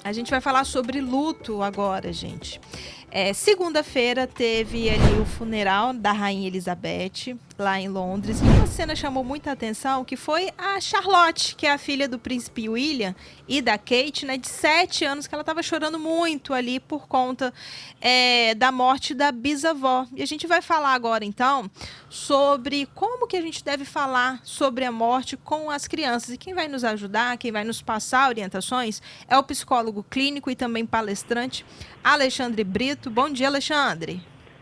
A gente vai falar sobre luto agora, gente. Segunda-feira teve ali o funeral da Rainha Elizabeth, lá em Londres. E uma cena chamou muita atenção, que foi a Charlotte, que é a filha do príncipe William e da Kate, né, de 7 anos, que ela estava chorando muito ali por conta da morte da bisavó. E a gente vai falar agora, então, sobre como que a gente deve falar sobre a morte com as crianças. E quem vai nos ajudar, quem vai nos passar orientações, é o psicólogo clínico e também palestrante Alexandre Brito. Bom dia, Alexandre.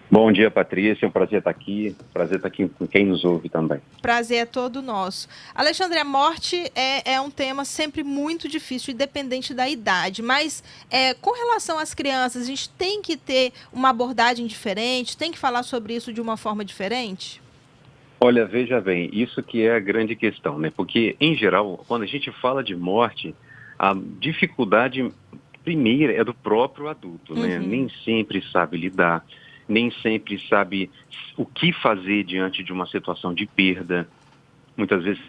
Bom dia, Patrícia. É um prazer estar aqui. Prazer estar aqui com quem nos ouve também. Prazer é todo nosso. Alexandre, a morte é um tema sempre muito difícil, independente da idade. Mas com relação às crianças, a gente tem que ter uma abordagem diferente, tem que falar sobre isso de uma forma diferente? Olha, veja bem, isso que é a grande questão, né? Porque, em geral, quando a gente fala de morte, a dificuldade primeira é do próprio adulto, né? Nem sempre sabe lidar, nem sempre sabe o que fazer diante de uma situação de perda. Muitas vezes,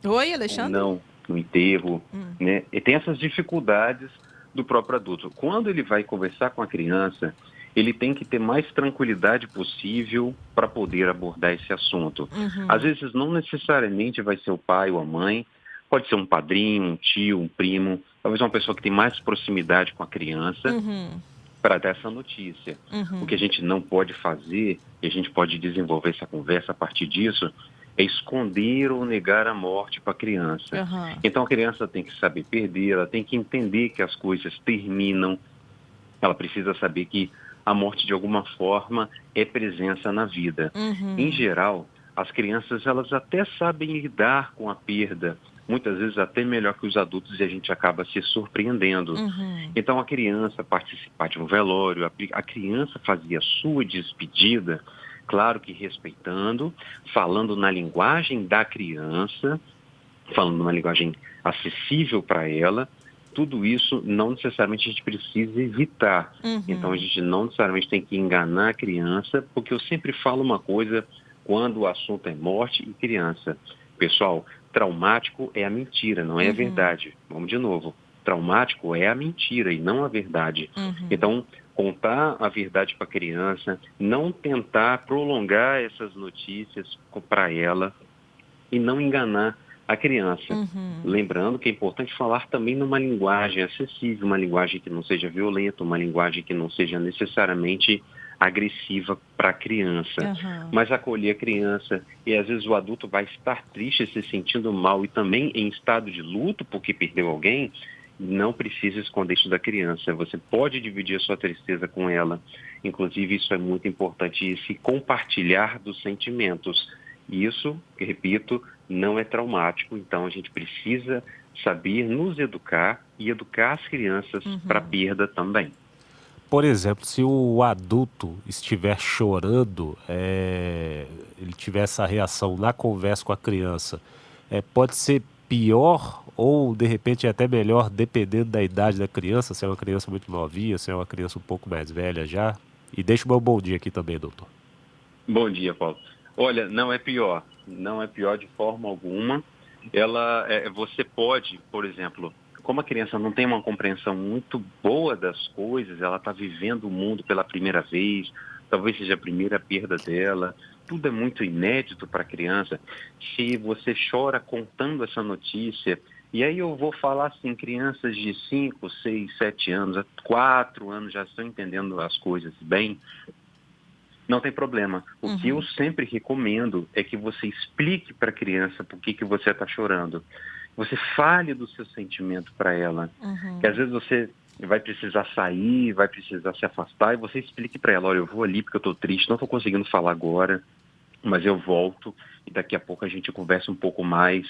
Oi, ou Alexandre? não, no enterro, né? E tem essas dificuldades do próprio adulto. Quando ele vai conversar com a criança, ele tem que ter mais tranquilidade possível para poder abordar esse assunto. Às vezes, não necessariamente vai ser o pai ou a mãe, pode ser um padrinho, um tio, um primo, talvez uma pessoa que tem mais proximidade com a criança para dar essa notícia. O que a gente não pode fazer, e a gente pode desenvolver essa conversa a partir disso, é esconder ou negar a morte para a criança. Então, a criança tem que saber perder, ela tem que entender que as coisas terminam, ela precisa saber que a morte, de alguma forma, é presença na vida. Em geral, as crianças, elas até sabem lidar com a perda, muitas vezes até melhor que os adultos, e a gente acaba se surpreendendo. Então, a criança participar de um velório, a criança fazia a sua despedida, claro que respeitando, falando na linguagem da criança, falando numa linguagem acessível para ela. Tudo isso não necessariamente a gente precisa evitar. Então, a gente não necessariamente tem que enganar a criança, porque eu sempre falo uma coisa quando o assunto é morte e criança. Pessoal, traumático é a mentira, não é a verdade. Vamos de novo. Traumático é a mentira e não a verdade. Então, contar a verdade para a criança, não tentar prolongar essas notícias para ela e não enganar a criança. Lembrando que é importante falar também numa linguagem acessível, uma linguagem que não seja violenta, uma linguagem que não seja necessariamente agressiva para a criança. Mas acolher a criança, e às vezes o adulto vai estar triste, se sentindo mal e também em estado de luto porque perdeu alguém, não precisa esconder isso da criança. Você pode dividir a sua tristeza com ela. Inclusive, isso é muito importante, se compartilhar dos sentimentos. Isso, repito, não é traumático, então a gente precisa saber nos educar e educar as crianças para a perda também. Por exemplo, se o adulto estiver chorando, ele tiver essa reação na conversa com a criança, pode ser pior ou de repente até melhor, dependendo da idade da criança, se é uma criança muito novinha, se é uma criança um pouco mais velha já. E deixa o meu bom dia aqui também, doutor. Bom dia, Paulo. Olha, não é pior, não é pior de forma alguma. Você pode, por exemplo, como a criança não tem uma compreensão muito boa das coisas, ela está vivendo o mundo pela primeira vez, talvez seja a primeira perda dela, tudo é muito inédito para a criança. Se você chora contando essa notícia, e aí eu vou falar assim, crianças de 5, 6, 7 anos, 4 anos já estão entendendo as coisas bem, não tem problema. O que eu sempre recomendo é que você explique para a criança por que você está chorando. Você fale do seu sentimento para ela. Que às vezes você vai precisar sair, vai precisar se afastar, e você explique para ela, olha, eu vou ali porque eu estou triste, não estou conseguindo falar agora, mas eu volto e daqui a pouco a gente conversa um pouco mais.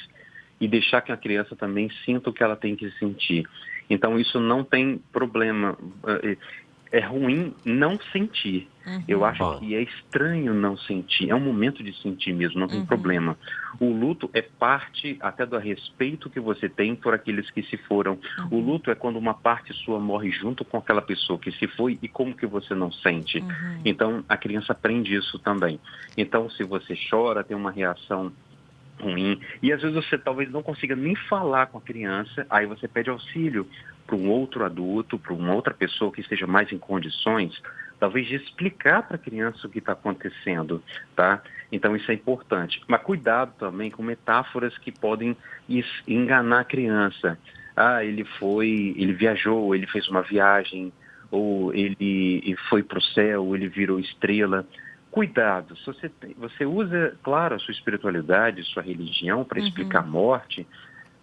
E deixar que a criança também sinta o que ela tem que sentir. Então, isso não tem problema. É ruim não sentir. Eu acho Bom, que é estranho não sentir. É um momento de sentir mesmo, não tem problema. O luto é parte até do respeito que você tem por aqueles que se foram. O luto é quando uma parte sua morre junto com aquela pessoa que se foi e como que você não sente. Então, a criança aprende isso também. Então, se você chora, tem uma reação ruim. E às vezes você talvez não consiga nem falar com a criança, aí você pede auxílio para um outro adulto, para uma outra pessoa que esteja mais em condições, talvez de explicar para a criança o que está acontecendo, tá? Então isso é importante. Mas cuidado também com metáforas que podem enganar a criança. Ah, ele viajou, ele fez uma viagem, ou ele foi para o céu, ele virou estrela. Cuidado, se você usa, claro, a sua espiritualidade, sua religião para explicar a morte,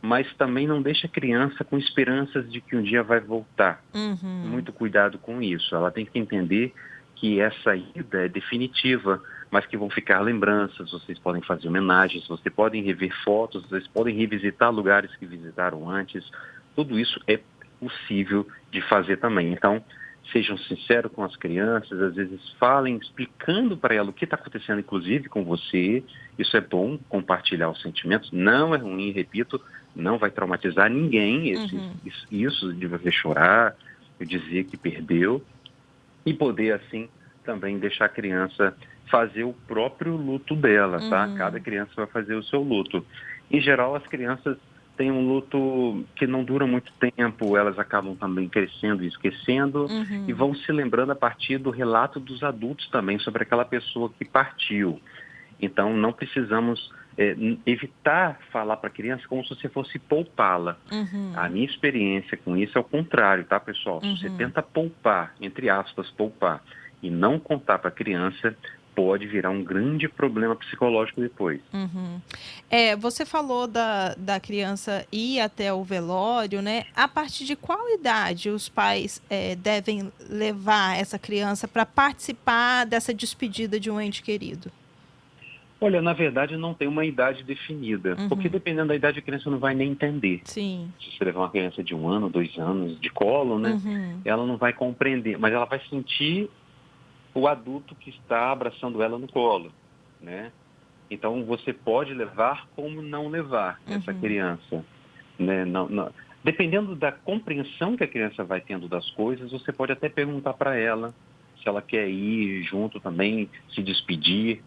mas também não deixa a criança com esperanças de que um dia vai voltar. Muito cuidado com isso. Ela tem que entender que essa ida é definitiva, mas que vão ficar lembranças, vocês podem fazer homenagens, vocês podem rever fotos, vocês podem revisitar lugares que visitaram antes. Tudo isso é possível de fazer também. Então, sejam sinceros com as crianças, às vezes falem, explicando para ela o que está acontecendo, inclusive com você. Isso é bom, compartilhar os sentimentos. Não é ruim, repito, não vai traumatizar ninguém, isso de você chorar, dizer que perdeu, e poder, assim, também deixar a criança fazer o próprio luto dela, tá? Cada criança vai fazer o seu luto. Em geral, as crianças têm um luto que não dura muito tempo, elas acabam também crescendo e esquecendo, e vão se lembrando a partir do relato dos adultos também sobre aquela pessoa que partiu. Então, não precisamos evitar falar para a criança como se você fosse poupá-la. A minha experiência com isso é o contrário, tá, pessoal? Se você tenta poupar, entre aspas, poupar, e não contar para a criança, pode virar um grande problema psicológico depois. Você falou da criança ir até o velório, né? A partir de qual idade os pais devem levar essa criança para participar dessa despedida de um ente querido? Olha, na verdade não tem uma idade definida, porque dependendo da idade a criança não vai nem entender. Sim. Se você levar uma criança de 1 ano, 2 anos de colo, né? Ela não vai compreender, mas ela vai sentir o adulto que está abraçando ela no colo, né? Então você pode levar como não levar essa criança, né? Dependendo da compreensão que a criança vai tendo das coisas, você pode até perguntar para ela se ela quer ir junto também, se despedir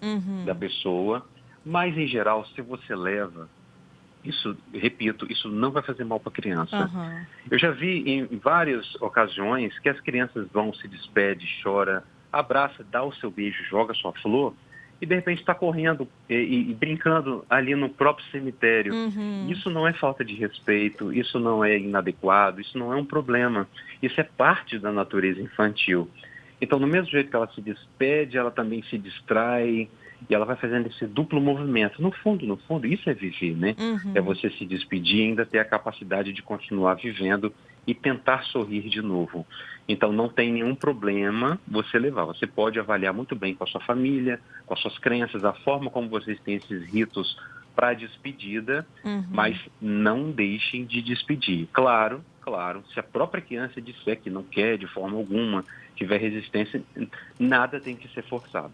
da pessoa. Mas, em geral, se você leva, isso, repito, isso não vai fazer mal para a criança. Eu já vi em várias ocasiões que as crianças vão, se despede, chora, abraça, dá o seu beijo, joga sua flor, e de repente está correndo e brincando ali no próprio cemitério. Isso não é falta de respeito, isso não é inadequado, isso não é um problema. Isso é parte da natureza infantil. Então, do mesmo jeito que ela se despede, ela também se distrai, e ela vai fazendo esse duplo movimento. No fundo, isso é viver, né? É você se despedir e ainda ter a capacidade de continuar vivendo e tentar sorrir de novo. Então, não tem nenhum problema você levar. Você pode avaliar muito bem com a sua família, com as suas crenças, a forma como vocês têm esses ritos para a despedida, mas não deixem de despedir. Claro, se a própria criança disser que não quer de forma alguma, tiver resistência, nada tem que ser forçado.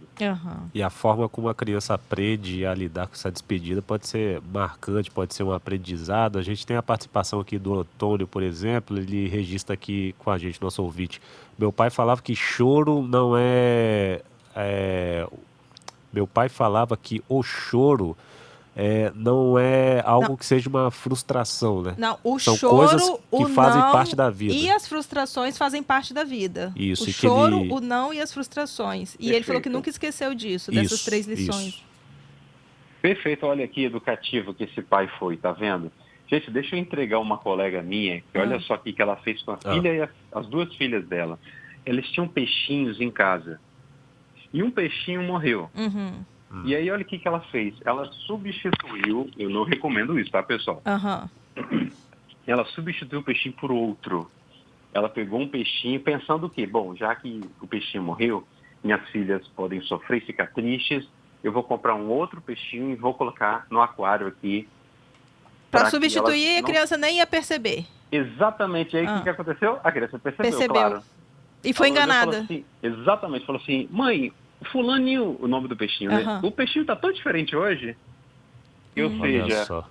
E a forma como a criança aprende a lidar com essa despedida pode ser marcante, pode ser um aprendizado. A gente tem a participação aqui do Antônio, por exemplo, ele registra aqui com a gente, nosso ouvinte. Meu pai falava que choro não Meu pai falava que o choro não é algo que seja uma frustração, né? Não, o São choro, coisas que o fazem não parte da vida. e as frustrações fazem parte da vida. Isso, o e que choro, ele... o não e as frustrações. E ele falou que nunca esqueceu disso, dessas 3 lições. Perfeito, olha que educativo que esse pai foi, tá vendo? Gente, deixa eu entregar uma colega minha, que olha só o que ela fez com a filha e as 2 filhas dela. Eles tinham peixinhos em casa. E um peixinho morreu. E aí, olha o que ela fez. Ela substituiu, eu não recomendo isso, tá, pessoal? Ela substituiu o peixinho por outro. Ela pegou um peixinho pensando o quê? Bom, já que o peixinho morreu, minhas filhas podem sofrer e ficar tristes, eu vou comprar um outro peixinho e vou colocar no aquário aqui. Para substituir, a criança nem ia perceber. Exatamente. E aí, o que aconteceu? A criança percebeu, claro. E foi enganada. Assim, exatamente. Falou assim, mãe, fulaninho, o nome do peixinho, né? O peixinho tá tão diferente hoje. Ou seja,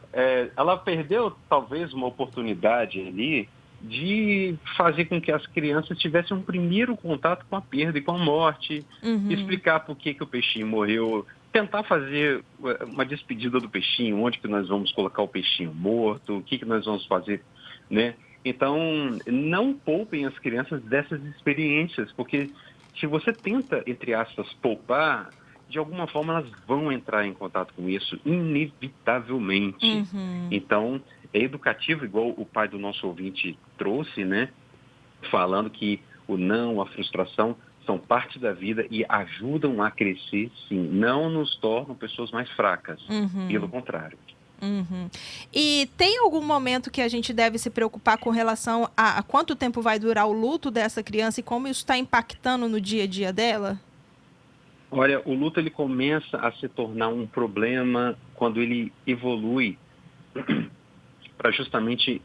ela perdeu talvez uma oportunidade ali de fazer com que as crianças tivessem um primeiro contato com a perda e com a morte, explicar por que o peixinho morreu tentar fazer uma despedida do peixinho, onde que nós vamos colocar o peixinho morto, o que que nós vamos fazer, né? Então, não poupem as crianças dessas experiências, porque se você tenta, entre aspas, poupar, de alguma forma elas vão entrar em contato com isso, inevitavelmente. Então, é educativo, igual o pai do nosso ouvinte trouxe, né? Falando que o não, a frustração são parte da vida e ajudam a crescer, sim. Não nos tornam pessoas mais fracas, pelo contrário. E tem algum momento que a gente deve se preocupar com relação a quanto tempo vai durar o luto dessa criança e como isso está impactando no dia a dia dela? Olha, o luto ele começa a se tornar um problema quando ele evolui para justamente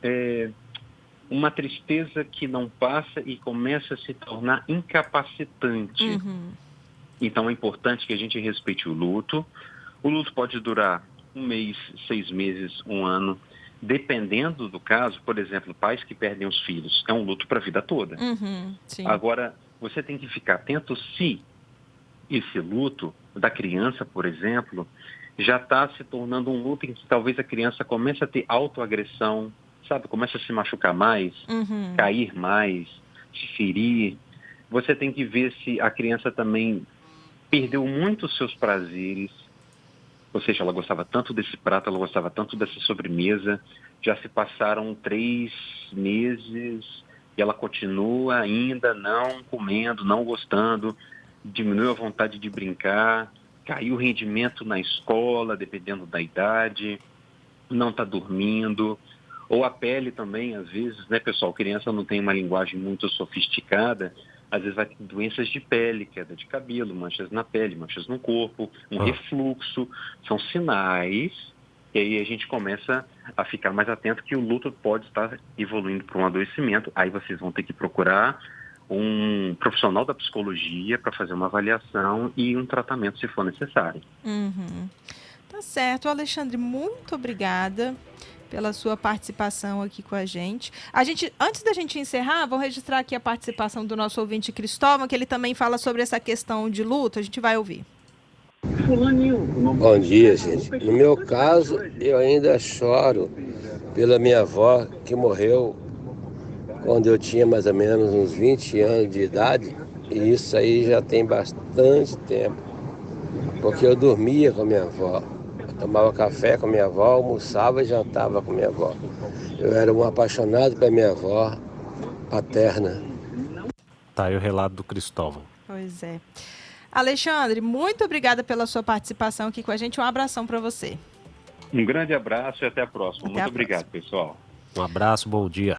uma tristeza que não passa e começa a se tornar incapacitante. Então é importante que a gente respeite o luto. O luto pode durar 1 mês, 6 meses, 1 ano, dependendo do caso. Por exemplo, pais que perdem os filhos, é um luto para a vida toda. Sim. Agora, você tem que ficar atento se esse luto da criança, por exemplo, já está se tornando um luto em que talvez a criança comece a ter autoagressão, sabe? Começa a se machucar mais, cair mais, se ferir. Você tem que ver se a criança também perdeu muito os seus prazeres, ou seja, ela gostava tanto desse prato, ela gostava tanto dessa sobremesa, já se passaram 3 meses e ela continua ainda não comendo, não gostando, diminuiu a vontade de brincar, caiu o rendimento na escola, dependendo da idade, não está dormindo, ou a pele também, às vezes, né, pessoal, criança não tem uma linguagem muito sofisticada, às vezes vai ter doenças de pele, queda de cabelo, manchas na pele, manchas no corpo, um refluxo, são sinais, e aí a gente começa a ficar mais atento que o luto pode estar evoluindo para um adoecimento, aí vocês vão ter que procurar um profissional da psicologia para fazer uma avaliação e um tratamento se for necessário. Tá certo, Alexandre, muito obrigada pela sua participação aqui com a gente. Antes da gente encerrar, vou registrar aqui a participação do nosso ouvinte Cristóvão, que ele também fala sobre essa questão de luto. A gente vai ouvir. Bom dia, gente. No meu caso, eu ainda choro pela minha avó que morreu quando eu tinha mais ou menos uns 20 anos de idade, e isso aí já tem bastante tempo, porque eu dormia com a minha avó, eu tomava café com a minha avó, almoçava e jantava com a minha avó. Eu era um apaixonado pela minha avó paterna. Tá aí o relato do Cristóvão. Pois é. Alexandre, muito obrigada pela sua participação aqui com a gente. Um abração para você. Um grande abraço e até a próxima. Muito obrigado, pessoal. Um abraço, bom dia.